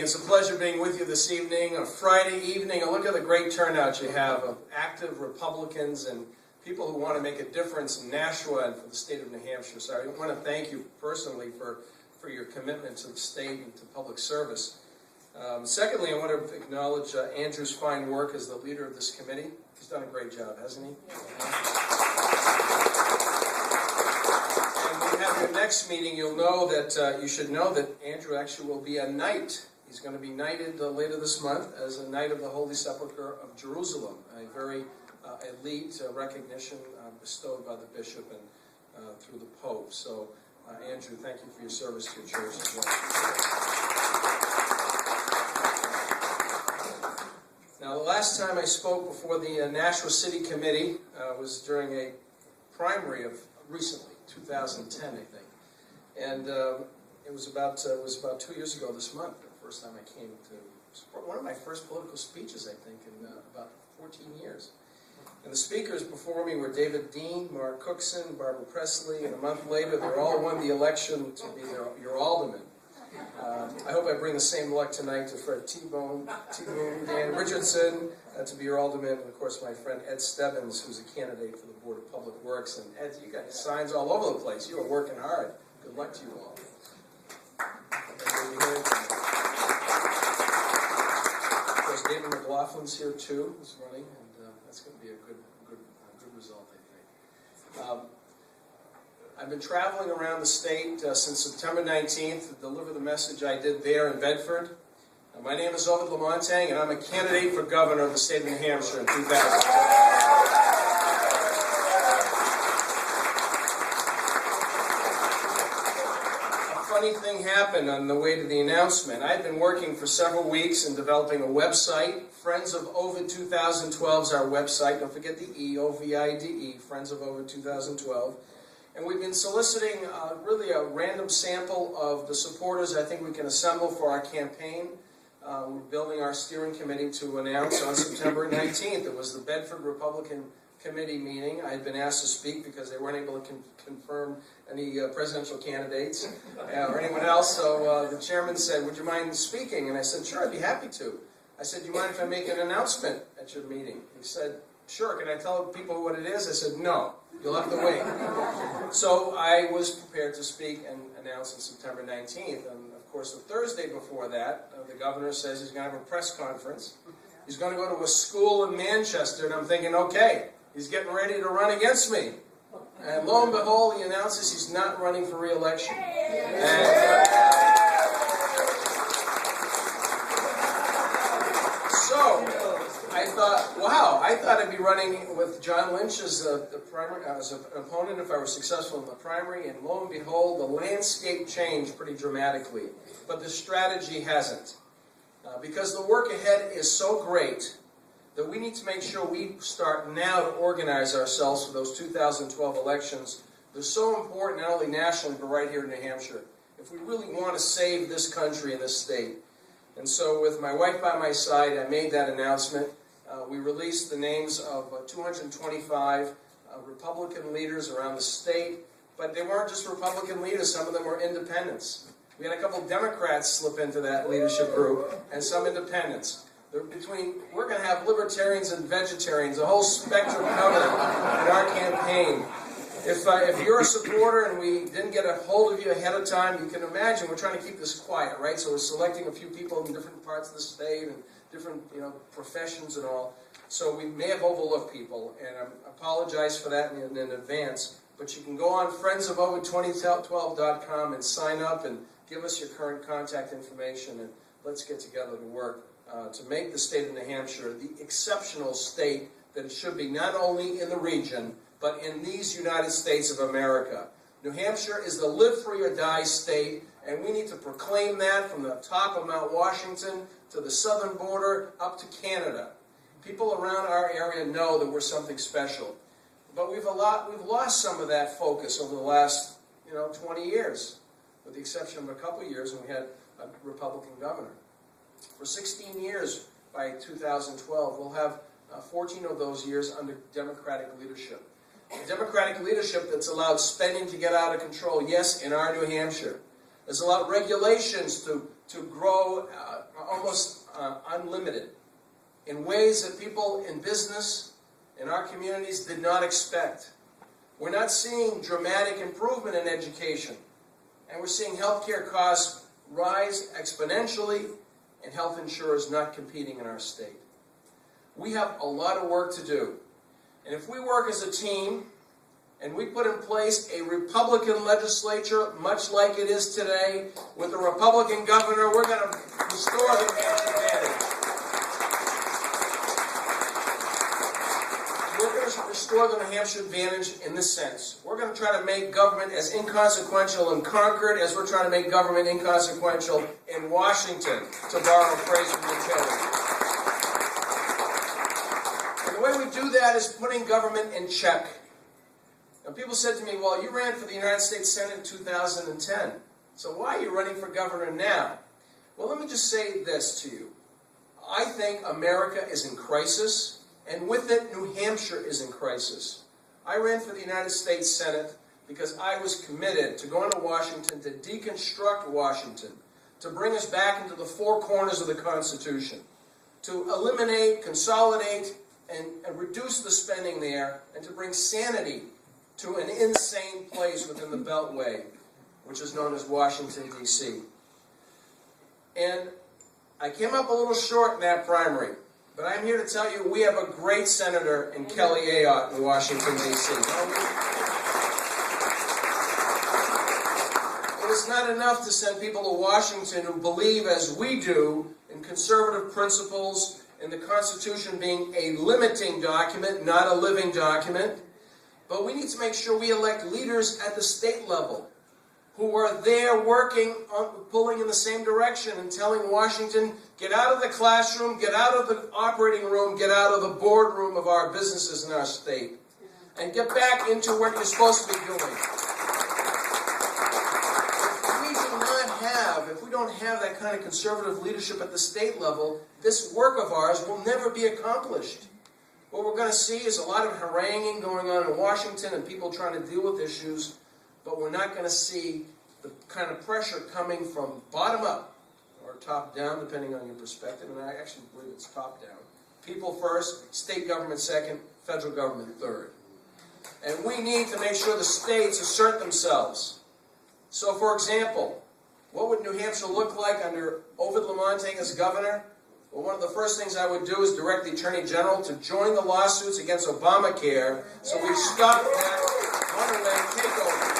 It's a pleasure being with you this evening, a Friday evening. And look at the great turnout you have of active Republicans and people who want to make a difference in Nashua and for the state of New Hampshire. So I want to thank you personally for your commitment to the state and to public service. Secondly, I want to acknowledge Andrew's fine work as the leader of this committee. He's done a great job, hasn't he? Have your next meeting, you'll know that you should know that Andrew actually will be a knight. He's going to be knighted later this month as a Knight of the Holy Sepulchre of Jerusalem, a very elite recognition bestowed by the bishop and through the Pope. So, Andrew, thank you for your service to your church as well. Now, the last time I spoke before the Nashua City Committee was during a primary of recently. 2010, I think, and it was about 2 years ago this month. The first time I came to support one of my first political speeches, I think, in about 14 years. And the speakers before me were David Dean, Mark Cookson, Barbara Presley, and a month later, they all won the election to be your alderman. I hope I bring the same luck tonight to Fred T-Bone, Dan Richardson, to be your alderman, and of course my friend Ed Stebbins, who's a candidate for the Board of Public Works. And Ed, you got signs all over the place. You are working hard. Good luck to you all. Of course, David McLaughlin's here too, who's running, and that's going to be a good result, I think. I've been traveling around the state since September 19th to deliver the message I did there in Bedford. My name is Ovide LaMontagne, and I'm a candidate for governor of the state of New Hampshire in 2012. A funny thing happened on the way to the announcement. I had been working for several weeks in developing a website. Friends of Ovide 2012 is our website. Don't forget the E, O-V-I-D-E, Friends of Ovide 2012. And we've been soliciting really a random sample of the supporters I think we can assemble for our campaign. We're building our steering committee to announce on September 19th. It was the Bedford Republican Committee meeting. I had been asked to speak because they weren't able to confirm any presidential candidates or anyone else. So the chairman said, "Would you mind speaking?" And I said, "Sure, I'd be happy to." I said, "Do you mind if I make an announcement at your meeting?" He said, "Sure, can I tell people what it is?" I said, "No, you'll have to wait." So I was prepared to speak and announce on September 19th. And of course, the Thursday before that, the governor says he's going to have a press conference. He's going to go to a school in Manchester, and I'm thinking, okay, he's getting ready to run against me. And lo and behold, he announces he's not running for re-election. I thought, wow, I thought I'd be running with John Lynch as an opponent if I were successful in the primary, and lo and behold, the landscape changed pretty dramatically. But the strategy hasn't. Because the work ahead is so great that we need to make sure we start now to organize ourselves for those 2012 elections. They're so important not only nationally, but right here in New Hampshire. If we really want to save this country and this state. And so with my wife by my side, I made that announcement. We released the names of 225 Republican leaders around the state, but they weren't just Republican leaders, some of them were independents. We had a couple Democrats slip into that leadership group, and some independents. We're going to have libertarians and vegetarians, a whole spectrum covered in our campaign. If you're a supporter and we didn't get a hold of you ahead of time, you can imagine we're trying to keep this quiet, right? So we're selecting a few people in different parts of the state and different, professions and all. So we may have overlooked people, and I apologize for that in advance. But you can go on friendsofovide2012.com and sign up and give us your current contact information, and let's get together to work to make the state of New Hampshire the exceptional state that it should be, not only in the region, but in these United States of America. New Hampshire is the live free or die state, and we need to proclaim that from the top of Mount Washington to the southern border up to Canada. People around our area know that we're something special. But we've lost some of that focus over the last 20 years, with the exception of a couple of years when we had a Republican governor. For 16 years by 2012, we'll have 14 of those years under Democratic leadership. A Democratic leadership that's allowed spending to get out of control, yes, in our New Hampshire. Has allowed regulations to to grow almost unlimited in ways that people in business in our communities did not expect. We're not seeing dramatic improvement in education, and we're seeing healthcare costs rise exponentially and health insurers not competing in our state. We have a lot of work to do, and if we work as a team and we put in place a Republican legislature, much like it is today, with a Republican governor, we're going to restore the advantage. We're going to restore the New Hampshire advantage in this sense. We're going to try to make government as inconsequential in Concord as we're trying to make government inconsequential in Washington, to borrow a phrase from the utility. And the way we do that is putting government in check. And people said to me, well, you ran for the United States Senate in 2010, so why are you running for governor now? Well, let me just say this to you. I think America is in crisis, and with it, New Hampshire is in crisis. I ran for the United States Senate because I was committed to going to Washington to deconstruct Washington, to bring us back into the four corners of the Constitution, to eliminate, consolidate, and reduce the spending there, and to bring sanity to an insane place within the Beltway, which is known as Washington, D.C. And I came up a little short in that primary, but I'm here to tell you we have a great senator in Kelly Ayotte in Washington, D.C. It is not enough to send people to Washington who believe, as we do, in conservative principles, in the Constitution being a limiting document, not a living document. But we need to make sure we elect leaders at the state level who are there working, pulling in the same direction and telling Washington, get out of the classroom, get out of the operating room, get out of the boardroom of our businesses in our state, and get back into what you're supposed to be doing. If we don't have that kind of conservative leadership at the state level, this work of ours will never be accomplished. What we're going to see is a lot of haranguing going on in Washington and people trying to deal with issues, but we're not going to see the kind of pressure coming from bottom up or top down, depending on your perspective, and I actually believe it's top down. People first, state government second, federal government third. And we need to make sure the states assert themselves. So, for example, what would New Hampshire look like under Ovide LaMontagne as governor? Well, one of the first things I would do is direct the Attorney General to join the lawsuits against Obamacare so we stop that wonderland takeover.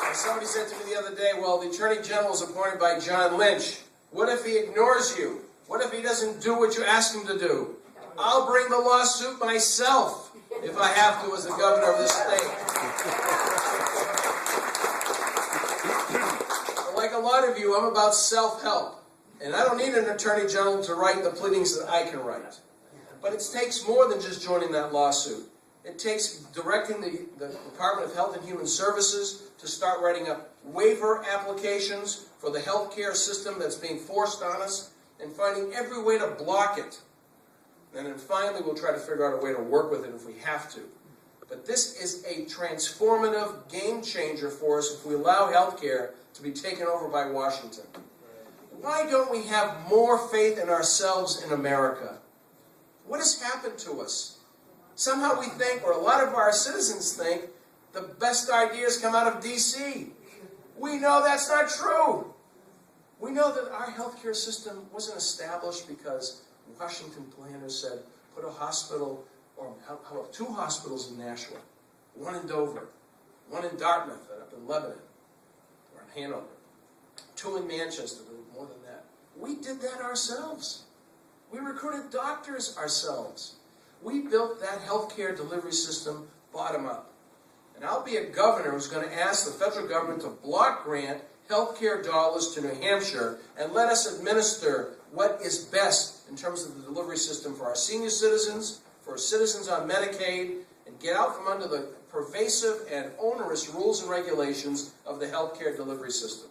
And somebody said to me the other day, well, the Attorney General is appointed by John Lynch. What if he ignores you? What if he doesn't do what you ask him to do? I'll bring the lawsuit myself if I have to as the governor of this state. Like a lot of you, I'm about self-help. And I don't need an Attorney General to write the pleadings that I can write. But it takes more than just joining that lawsuit. It takes directing the Department of Health and Human Services to start writing up waiver applications for the healthcare system that's being forced on us and finding every way to block it. And then finally, we'll try to figure out a way to work with it if we have to. But this is a transformative game changer for us if we allow healthcare to be taken over by Washington. Why don't we have more faith in ourselves in America? What has happened to us? Somehow we think, or a lot of our citizens think, the best ideas come out of D.C. We know that's not true. We know that our healthcare system wasn't established because Washington planners said, put a hospital, or how about 2 hospitals in Nashua, 1 in Dover, 1 in Dartmouth, up in Lebanon, or in Hanover, 2 in Manchester, more than that. We did that ourselves. We recruited doctors ourselves. We built that healthcare delivery system bottom up. And I'll be a governor who's going to ask the federal government to block grant healthcare dollars to New Hampshire and let us administer what is best in terms of the delivery system for our senior citizens, for citizens on Medicaid, and get out from under the pervasive and onerous rules and regulations of the healthcare delivery system.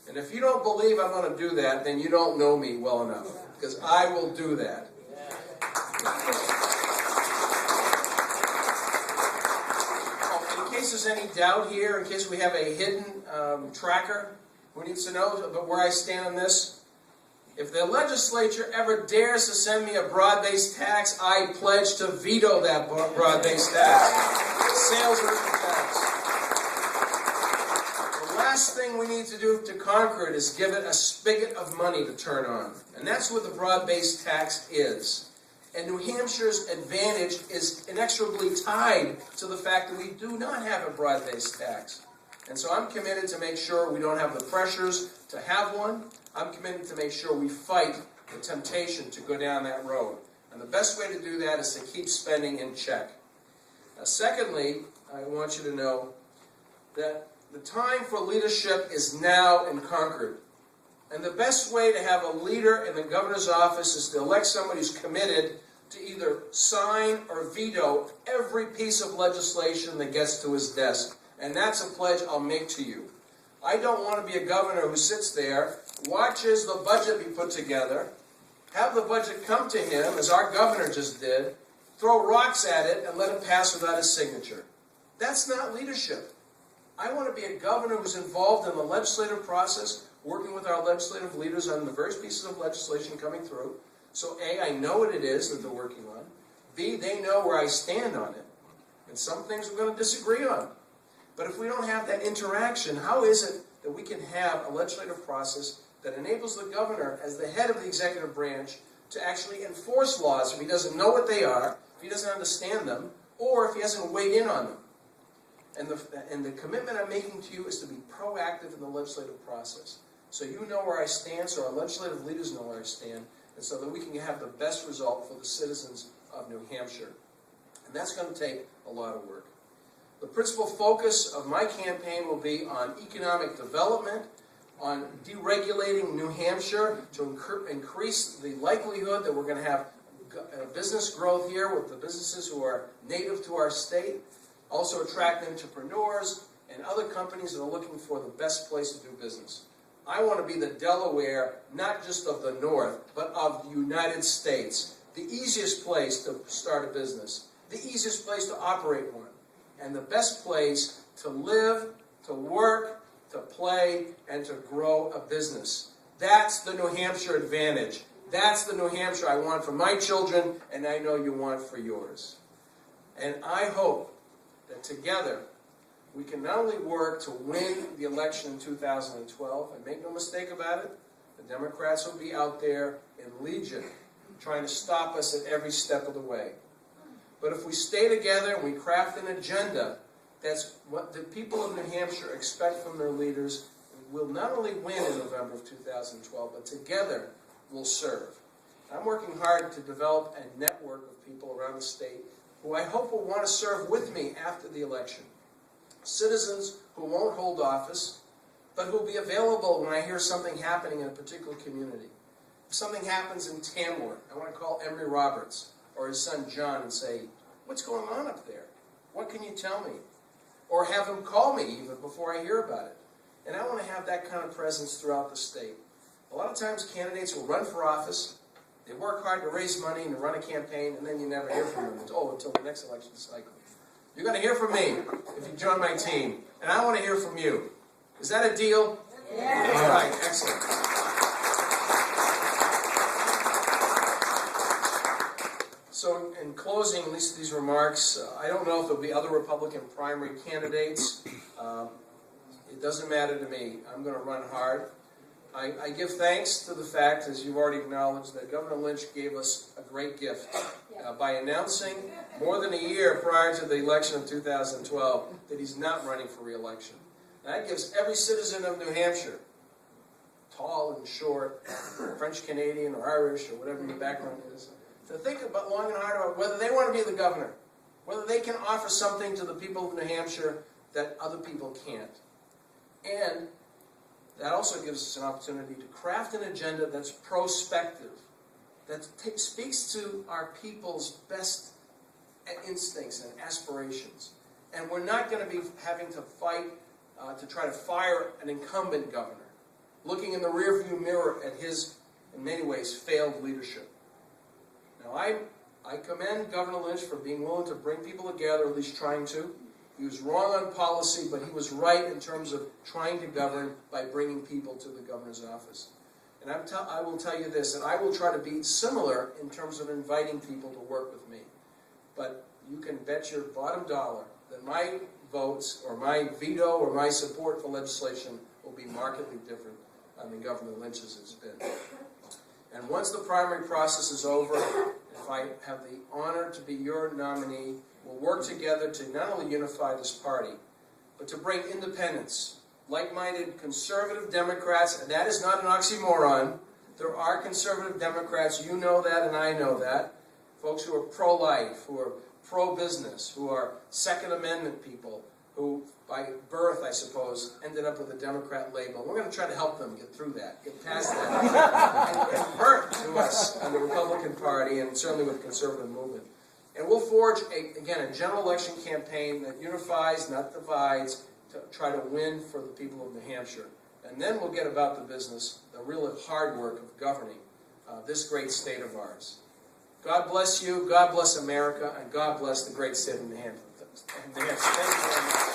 And if you don't believe I'm going to do that, then you don't know me well enough, because I will do that. In case there's any doubt here, in case we have a hidden tracker who needs to know about where I stand on this? If the legislature ever dares to send me a broad-based tax, I pledge to veto that broad-based tax. Sales worker tax. The last thing we need to do to conquer it is give it a spigot of money to turn on. And that's what the broad-based tax is. And New Hampshire's advantage is inexorably tied to the fact that we do not have a broad-based tax. And so I'm committed to make sure we don't have the pressures to have one. I'm committed to make sure we fight the temptation to go down that road. And the best way to do that is to keep spending in check. Secondly, I want you to know that the time for leadership is now in Concord. And the best way to have a leader in the governor's office is to elect somebody who's committed to either sign or veto every piece of legislation that gets to his desk. And that's a pledge I'll make to you. I don't want to be a governor who sits there, watches the budget be put together, have the budget come to him, as our governor just did, throw rocks at it, and let it pass without his signature. That's not leadership. I want to be a governor who's involved in the legislative process, working with our legislative leaders on the various pieces of legislation coming through. So A, I know what it is that they're working on. B, they know where I stand on it. And some things we're going to disagree on. But if we don't have that interaction, how is it that we can have a legislative process that enables the governor, as the head of the executive branch, to actually enforce laws if he doesn't know what they are, if he doesn't understand them, or if he hasn't weighed in on them? And the commitment I'm making to you is to be proactive in the legislative process. So you know where I stand, so our legislative leaders know where I stand, and so that we can have the best result for the citizens of New Hampshire. And that's going to take a lot of work. The principal focus of my campaign will be on economic development, on deregulating New Hampshire to increase the likelihood that we're going to have business growth here with the businesses who are native to our state, also attract entrepreneurs and other companies that are looking for the best place to do business. I want to be the Delaware, not just of the North, but of the United States. The easiest place to start a business, the easiest place to operate one, and the best place to live, to work, to play, and to grow a business. That's the New Hampshire advantage. That's the New Hampshire I want for my children, and I know you want for yours. And I hope that together we can not only work to win the election in 2012, and make no mistake about it, the Democrats will be out there in legion trying to stop us at every step of the way. But if we stay together and we craft an agenda, that's what the people of New Hampshire expect from their leaders, we'll not only win in November of 2012, but together we'll serve. I'm working hard to develop a network of people around the state who I hope will want to serve with me after the election. Citizens who won't hold office, but who will be available when I hear something happening in a particular community. If something happens in Tamworth, I want to call Emery Roberts or his son John and say, what's going on up there? What can you tell me? Or have him call me even before I hear about it. And I want to have that kind of presence throughout the state. A lot of times candidates will run for office, they work hard to raise money and to run a campaign, and then you never hear from them until the next election cycle. You're going to hear from me if you join my team, and I want to hear from you. Is that a deal? Yeah. All right, excellent. So in closing, at least these remarks, I don't know if there'll be other Republican primary candidates. It doesn't matter to me. I'm going to run hard. I give thanks to the fact, as you've already acknowledged, that Governor Lynch gave us a great gift by announcing more than a year prior to the election of 2012 that he's not running for re-election. And that gives every citizen of New Hampshire, tall and short, French Canadian or Irish or whatever your background is, to think about long and hard about whether they want to be the governor, whether they can offer something to the people of New Hampshire that other people can't. And that also gives us an opportunity to craft an agenda that's prospective, that speaks to our people's best instincts and aspirations. And we're not going to be having to fight to try to fire an incumbent governor, looking in the rearview mirror at his, in many ways, failed leadership. Now, I commend Governor Lynch for being willing to bring people together, at least trying to. He was wrong on policy, but he was right in terms of trying to govern by bringing people to the governor's office. And I will tell you this, and I will try to be similar in terms of inviting people to work with me. But you can bet your bottom dollar that my votes, or my veto, or my support for legislation will be markedly different than Governor Lynch's has been. And once the primary process is over, if I have the honor to be your nominee, we'll work together to not only unify this party, but to bring independence, like-minded conservative Democrats, and that is not an oxymoron. There are conservative Democrats, you know that and I know that, folks who are pro-life, who are pro-business, who are Second Amendment people, who by birth, I suppose, ended up with a Democrat label. We're going to try to help them get through that, get past that, and convert to us in the Republican Party, and certainly with the conservative movement. And we'll forge, again, a general election campaign that unifies, not divides, to try to win for the people of New Hampshire. And then we'll get about the business, the real hard work of governing this great state of ours. God bless you, God bless America, and God bless the great state of New Hampshire. Thank you very much.